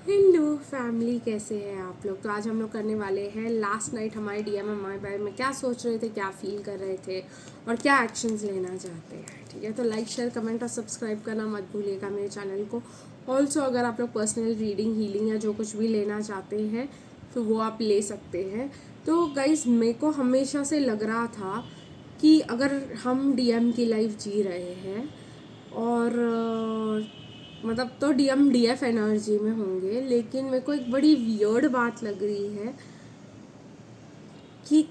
Hello family, कैसे हैं आप लोग। तो आज हम लोग करने वाले हैं लास्ट नाइट हमारे डीएम हमारे बारे में क्या सोच रहे थे, क्या फील कर रहे थे और क्या एक्शंस लेना चाहते हैं। ठीक है, तो लाइक शेयर कमेंट और सब्सक्राइब करना मत भूलिएगा मेरे चैनल को। ऑल्सो अगर आप लोग पर्सनल रीडिंग हीलिंग या जो कुछ भी लेना चाहते हैं तो वो आप ले सकते हैं। तो गाइज, मेरे को हमेशा से लग रहा था कि अगर हम डीएम की लाइफ जी रहे हैं और मतलब तो डीएम डीएफ एनर्जी में होंगे, लेकिन मेरे को एक बड़ी वियर्ड बात लग रही है कि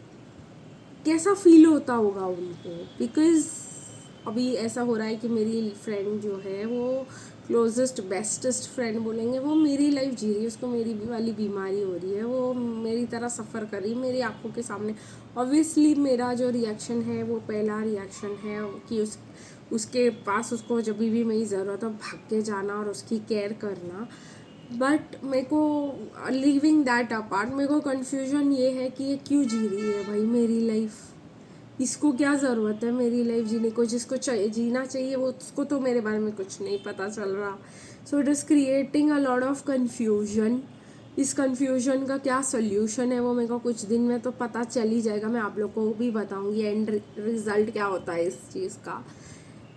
कैसा फील होता होगा उनको। बिकॉज अभी ऐसा हो रहा है कि मेरी फ्रेंड जो है वो क्लोजेस्ट बेस्टेस्ट फ्रेंड बोलेंगे, वो मेरी लाइफ जी रही है, उसको मेरी वाली बीमारी हो रही है, वो मेरी तरह सफ़र कर रही है मेरी आंखों के सामने। ऑब्वियसली मेरा जो रिएक्शन है वो पहला रिएक्शन है कि उसके पास उसको जब भी मेरी ज़रूरत हो भाग के जाना और उसकी केयर करना। बट मेरे को लिविंग दैट अपार्ट, मेरे को कन्फ्यूजन ये है कि ये क्यों जी रही है भाई मेरी लाइफ। इसको क्या ज़रूरत है मेरी लाइफ जीने को, जिसको चाहिए जीना चाहिए वो, उसको तो मेरे बारे में कुछ नहीं पता चल रहा। So it is creating a lot of confusion. इस कन्फ्यूजन का क्या सोल्यूशन है वो मेरे को कुछ दिन में तो पता चल ही जाएगा। मैं आप लोग को भी बताऊंगी एंड रिजल्ट क्या होता है इस चीज़ का।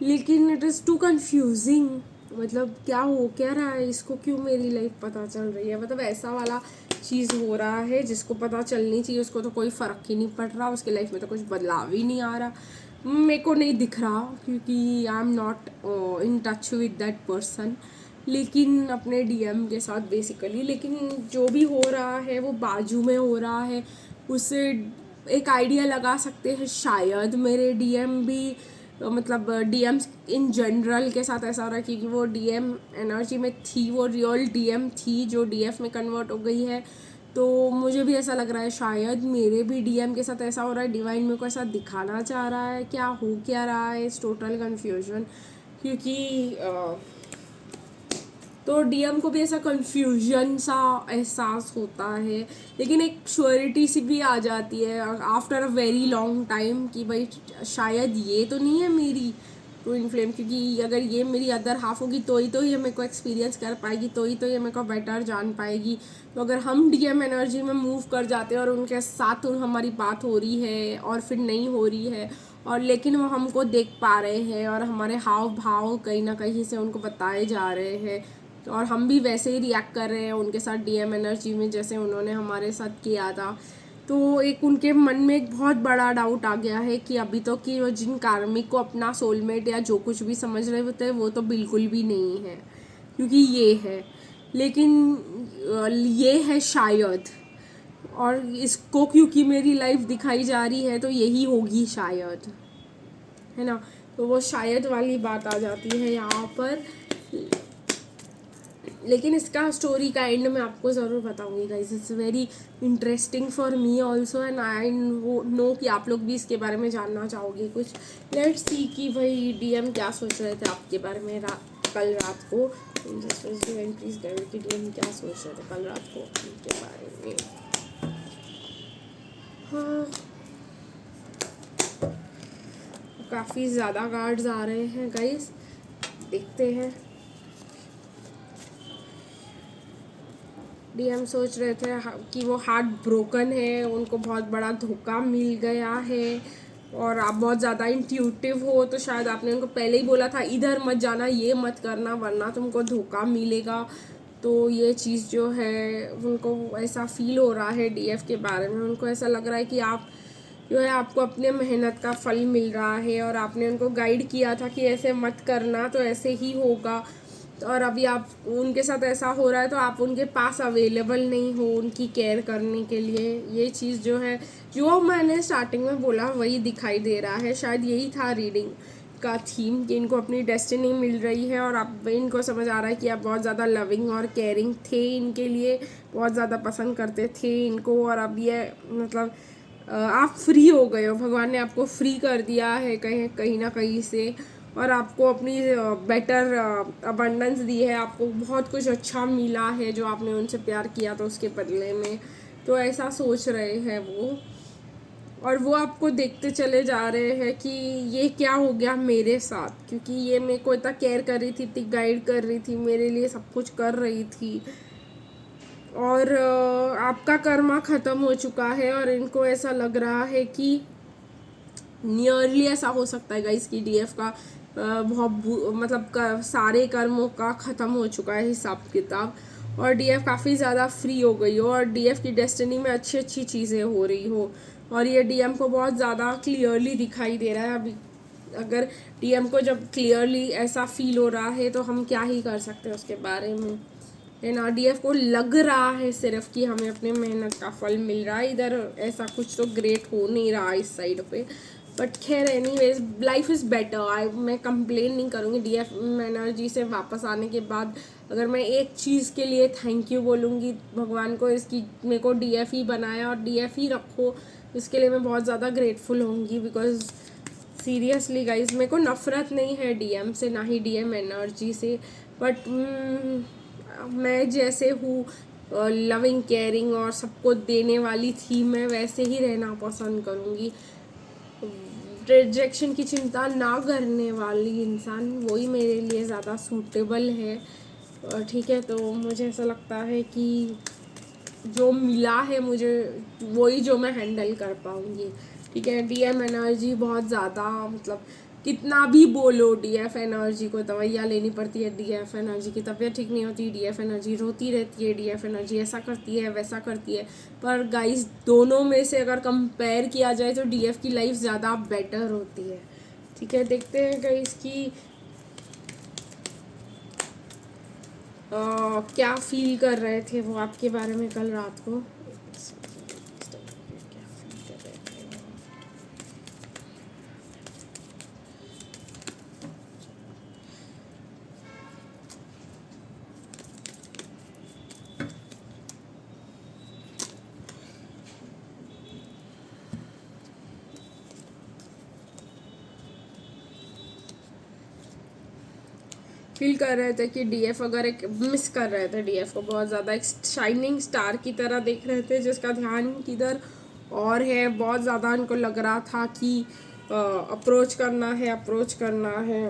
लेकिन इट इज़ टू कन्फ्यूजिंग। मतलब क्या हो क्या रहा है, इसको क्यों मेरी लाइफ पता चल रही है। मतलब ऐसा वाला चीज़ हो रहा है जिसको पता चलनी चाहिए उसको तो कोई फ़र्क ही नहीं पड़ रहा, उसकी लाइफ में तो कुछ बदलाव ही नहीं आ रहा। मेरे को नहीं दिख रहा क्योंकि I am not in touch with that person, लेकिन अपने डीएम के साथ बेसिकली। लेकिन जो भी हो रहा है वो बाजू में हो रहा है, उससे एक आइडिया लगा सकते हैं शायद मेरे डीएम भी मतलब डीएम्स इन जनरल के साथ ऐसा हो रहा है क्योंकि वो डीएम एनर्जी में थी, वो रियल डीएम थी जो डीएफ में कन्वर्ट हो गई है। तो मुझे भी ऐसा लग रहा है शायद मेरे भी डीएम के साथ ऐसा हो रहा है, डिवाइन मेरे को ऐसा दिखाना चाह रहा है। क्या हो क्या रहा है, इस टोटल कन्फ्यूजन। क्योंकि तो डीएम को भी ऐसा कन्फ्यूजन सा एहसास होता है, लेकिन एक श्योरिटी सी भी आ जाती है after a very long time कि भाई शायद ये तो नहीं है मेरी ट्विन फ्लेम। क्योंकि अगर ये मेरी अदर हाफ होगी तो ही तो ये मेरे को एक्सपीरियंस कर पाएगी, तो ही तो ये मेरे को बेटर जान पाएगी। तो अगर हम डीएम एनर्जी में मूव कर जाते हैं और उनके साथ हमारी बात हो रही है और फिर नहीं हो रही है, और लेकिन वो हमको देख पा रहे हैं और हमारे हाव भाव कहीं ना कहीं से उनको बताए जा रहे हैं, और हम भी वैसे ही रिएक्ट कर रहे हैं उनके साथ डीएम एनर्जी में जैसे उन्होंने हमारे साथ किया था। तो एक उनके मन में एक बहुत बड़ा डाउट आ गया है कि अभी तो कि वो जिन कार्मिक को अपना सोलमेट या जो कुछ भी समझ रहे होते हैं वो तो बिल्कुल भी नहीं है, क्योंकि ये है। लेकिन ये है शायद, और इसको क्योंकि मेरी लाइफ दिखाई जा रही है तो यही होगी शायद, है ना। तो वो शायद वाली बात आ जाती है यहाँ पर। लेकिन इसका स्टोरी का एंड मैं आपको ज़रूर बताऊंगी guys. It's very interesting for me also and I know कि आप लोग भी इसके बारे में जानना चाहोगे कुछ। लेट्स सी कि भाई डीएम क्या सोच रहे थे आपके बारे में कल रात को। प्लीज कि डीएम क्या सोच रहे थे कल रात को उनके बारे में। हाँ, काफ़ी ज़्यादा कार्ड्स आ रहे हैं गाइस, देखते हैं। डीएम सोच रहे थे कि वो हार्ट ब्रोकन है, उनको बहुत बड़ा धोखा मिल गया है, और आप बहुत ज़्यादा इंट्यूटिव हो तो शायद आपने उनको पहले ही बोला था इधर मत जाना, ये मत करना, वरना तुमको धोखा मिलेगा। तो ये चीज़ जो है उनको ऐसा फील हो रहा है डीएफ के बारे में। उनको ऐसा लग रहा है कि आप जो है आपको अपने मेहनत का फल मिल रहा है, और आपने उनको गाइड किया था कि ऐसे मत करना तो ऐसे ही होगा। और अभी आप उनके साथ ऐसा हो रहा है तो आप उनके पास अवेलेबल नहीं हो उनकी केयर करने के लिए। ये चीज़ जो है, जो मैंने स्टार्टिंग में बोला वही दिखाई दे रहा है। शायद यही था रीडिंग का थीम कि इनको अपनी डेस्टिनी मिल रही है, और अब इनको समझ आ रहा है कि आप बहुत ज़्यादा लविंग और केयरिंग थे इनके लिए, बहुत ज़्यादा पसंद करते थे इनको। और अब ये मतलब आप फ्री हो गए हो, भगवान ने आपको फ्री कर दिया है कहीं कहीं ना कहीं से, और आपको अपनी बेटर अबंडेंस दी है, आपको बहुत कुछ अच्छा मिला है जो आपने उनसे प्यार किया था उसके बदले में। तो ऐसा सोच रहे हैं वो, और वो आपको देखते चले जा रहे हैं कि ये क्या हो गया मेरे साथ, क्योंकि ये मेरे को इतना केयर कर रही थी, इतनी गाइड कर रही थी, मेरे लिए सब कुछ कर रही थी, और आपका कर्मा ख़त्म हो चुका है और इनको ऐसा लग रहा है कि नियरली ऐसा हो सकता है गाइस कि डीएफ का मतलब सारे कर्मों का ख़त्म हो चुका है हिसाब किताब, और डीएफ काफ़ी ज़्यादा फ्री हो गई हो और डीएफ की डेस्टिनी में अच्छी अच्छी चीज़ें हो रही हो, और ये डीएम को बहुत ज़्यादा क्लियरली दिखाई दे रहा है अभी। अगर डीएम को जब क्लियरली ऐसा फील हो रहा है तो हम क्या ही कर सकते हैं उसके बारे में, है ना। डीएफ को लग रहा है सिर्फ कि हमें अपने मेहनत का फल मिल रहा है, इधर ऐसा कुछ तो ग्रेट हो नहीं रहा इस साइड पे। बट खैर एनीवेज, लाइफ इज़ बेटर। मैं कंप्लेन नहीं करूँगी डीएफ एनर्जी से वापस आने के बाद। अगर मैं एक चीज़ के लिए थैंक यू बोलूँगी भगवान को, इसकी मेरे को डीएफ ही बनाया और डीएफ ही रखो, इसके लिए मैं बहुत ज़्यादा ग्रेटफुल होंगी। बिकॉज सीरियसली गाइज, मेरे को नफ़रत नहीं है डीएम से, ना ही डीएम एनर्जी से, बट मैं जैसे हूँ लविंग केयरिंग और सबको देने वाली थी, मैं वैसे ही रहना पसंद करूँगी। रिजेक्शन की चिंता ना करने वाली इंसान, वही मेरे लिए ज़्यादा सूटेबल है। ठीक है, तो मुझे ऐसा लगता है कि जो मिला है मुझे वही जो मैं हैंडल कर पाऊँगी। ठीक है, डीएम एनर्जी बहुत ज़्यादा, मतलब कितना भी बोलो डीएफ एनर्जी को दवाइयाँ लेनी पड़ती है, डीएफ एनर्जी की तबीयत ठीक नहीं होती, डीएफ एनर्जी रोती रहती है, डीएफ एनर्जी ऐसा करती है वैसा करती है, पर गाइस दोनों में से अगर कंपेयर किया जाए तो डीएफ की लाइफ ज़्यादा बेटर होती है। ठीक है, देखते हैं गाइस की क्या फील कर रहे थे वो आपके बारे में कल रात को। क्या फील कर रहे थे वो? फील कर रहे थे कि डीएफ अगर एक मिस कर रहे थे डीएफ को बहुत ज़्यादा, एक शाइनिंग स्टार की तरह देख रहे थे जिसका ध्यान किधर और है। बहुत ज़्यादा उनको लग रहा था कि अप्रोच करना है,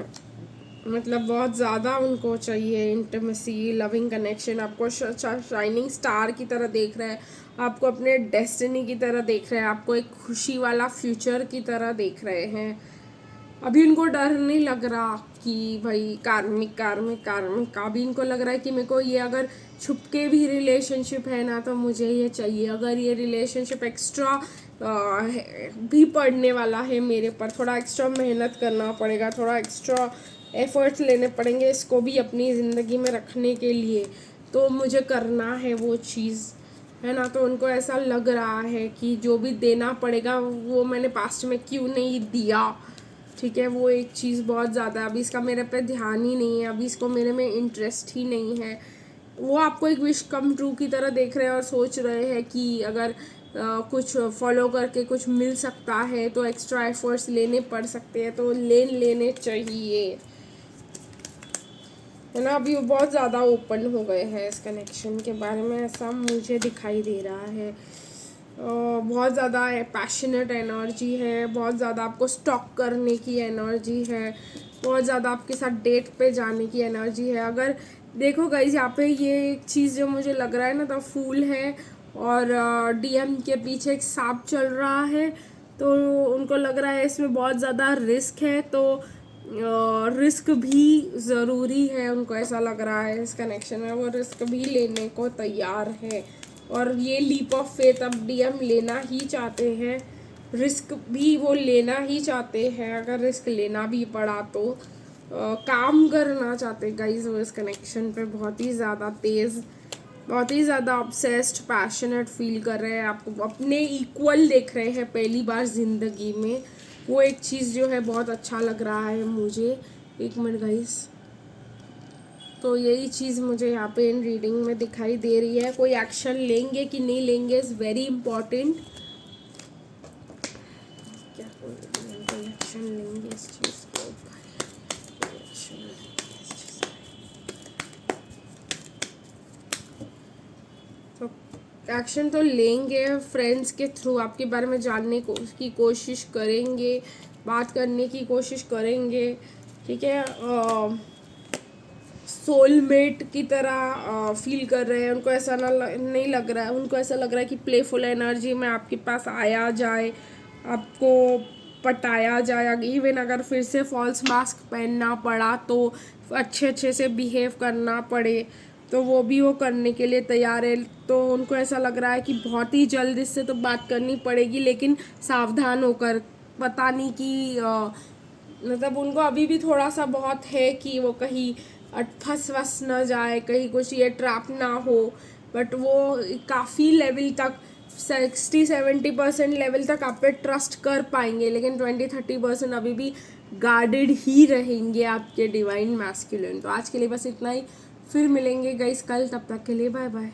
मतलब बहुत ज़्यादा उनको चाहिए इंटीमेसी, लविंग कनेक्शन। आपको शाइनिंग स्टार की तरह देख रहे हैं, आपको अपने डेस्टिनी की तरह देख रहे हैं, आपको एक खुशी वाला फ्यूचर की तरह देख रहे हैं। अभी इनको डर नहीं लग रहा कि भाई कार्मिक अभी इनको लग रहा है कि मेरे को ये अगर छुपके भी रिलेशनशिप है ना तो मुझे ये चाहिए। अगर ये रिलेशनशिप एक्स्ट्रा भी पड़ने वाला है मेरे पर, थोड़ा एक्स्ट्रा मेहनत करना पड़ेगा, थोड़ा एक्स्ट्रा एफर्ट्स लेने पड़ेंगे इसको भी अपनी ज़िंदगी में रखने के लिए, तो मुझे करना है वो चीज़, है ना। तो उनको ऐसा लग रहा है कि जो भी देना पड़ेगा वो मैंने पास्ट में क्यों नहीं दिया। ठीक है, वो एक चीज़ बहुत ज़्यादा, अभी इसका मेरे पे ध्यान ही नहीं है, अभी इसको मेरे में इंटरेस्ट ही नहीं है। वो आपको एक विश कम ट्रू की तरह देख रहे हैं और सोच रहे हैं कि अगर कुछ फॉलो करके कुछ मिल सकता है तो एक्स्ट्रा एफर्ट्स लेने पड़ सकते हैं, तो लेने चाहिए, है ना। अभी वो बहुत ज़्यादा ओपन हो गए हैं इस कनेक्शन के बारे में, ऐसा मुझे दिखाई दे रहा है। बहुत ज़्यादा पैशनेट एनर्जी है, बहुत ज़्यादा आपको स्टॉक करने की एनर्जी है, बहुत ज़्यादा आपके साथ डेट पे जाने की एनर्जी है। अगर देखो गाइस यहाँ पे ये एक चीज़ जो मुझे लग रहा है ना, तो फूल है और डीएम के पीछे एक सांप चल रहा है, तो उनको लग रहा है इसमें बहुत ज़्यादा रिस्क है, तो रिस्क भी ज़रूरी है, उनको ऐसा लग रहा है इस कनेक्शन में वो रिस्क भी लेने को तैयार है। और ये लीप ऑफ फेथ अब डीएम लेना ही चाहते हैं, रिस्क भी वो लेना ही चाहते हैं, अगर रिस्क लेना भी पड़ा तो काम करना चाहते गाइज वो इस कनेक्शन पे बहुत ही ज़्यादा तेज़, बहुत ही ज़्यादा ऑब्सेस्ड पैशनेट फील कर रहे हैं, आपको अपने इक्वल देख रहे हैं पहली बार ज़िंदगी में। वो एक चीज़ जो है बहुत अच्छा लग रहा है मुझे। एक मिनट गाइस, तो यही चीज़ मुझे यहाँ पे इन रीडिंग में दिखाई दे रही है। कोई एक्शन लेंगे कि नहीं लेंगे इज़ वेरी इम्पॉर्टेंट। क्या कोई एक्शन लेंगे इस चीज़ को, तो एक्शन तो लेंगे, फ्रेंड्स के थ्रू आपके बारे में जानने की कोशिश करेंगे, बात करने की कोशिश करेंगे। ठीक है, सोलमेट की तरह फील कर रहे हैं। उनको ऐसा नहीं लग रहा है, उनको ऐसा लग रहा है कि प्लेफुल एनर्जी में आपके पास आया जाए, आपको पटाया जाए। इवन अगर फिर से फॉल्स मास्क पहनना पड़ा तो अच्छे अच्छे से बिहेव करना पड़े तो वो भी वो करने के लिए तैयार है। तो उनको ऐसा लग रहा है कि बहुत ही जल्द इससे तो बात करनी पड़ेगी, लेकिन सावधान होकर। पता नहीं कि मतलब उनको अभी भी थोड़ा सा बहुत है कि वो कहीं फंस वस न जाए, कहीं कुछ ये ट्रैप ना हो। बट वो काफ़ी लेवल तक 60-70% लेवल तक आप पे ट्रस्ट कर पाएंगे, लेकिन 20-30% अभी भी गार्डेड ही रहेंगे आपके डिवाइन मैस्कुलिन। तो आज के लिए बस इतना ही, फिर मिलेंगे गाइस कल, तब तक के लिए बाय बाय।